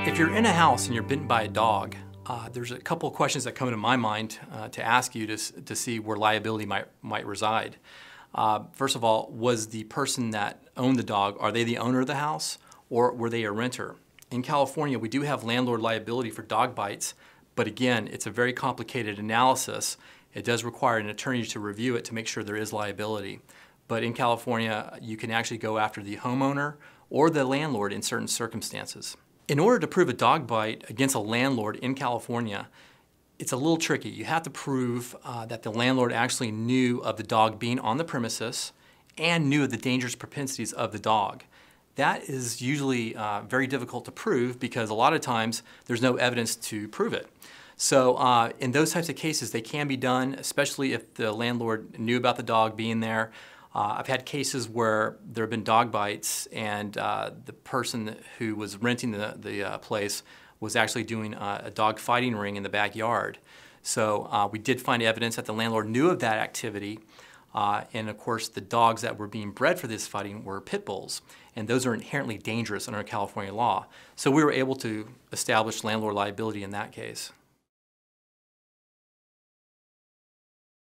If you're in a house and you're bitten by a dog, there's a couple of questions that come into my mind to ask you to see where liability might reside. First of all, was the person that owned the dog, are they the owner of the house or were they a renter? In California, we do have landlord liability for dog bites, but again, it's a very complicated analysis. It does require an attorney to review it to make sure there is liability. But in California, you can actually go after the homeowner or the landlord in certain circumstances. In order to prove a dog bite against a landlord in California, it's a little tricky. You have to prove that the landlord actually knew of the dog being on the premises and knew of the dangerous propensities of the dog. That is usually very difficult to prove because a lot of times there's no evidence to prove it. So in those types of cases, they can be done, especially if the landlord knew about the dog being there. I've had cases where there have been dog bites and the person who was renting the place was actually doing a dog fighting ring in the backyard. So we did find evidence that the landlord knew of that activity. And of course, the dogs that were being bred for this fighting were pit bulls. And those are inherently dangerous under California law. So we were able to establish landlord liability in that case.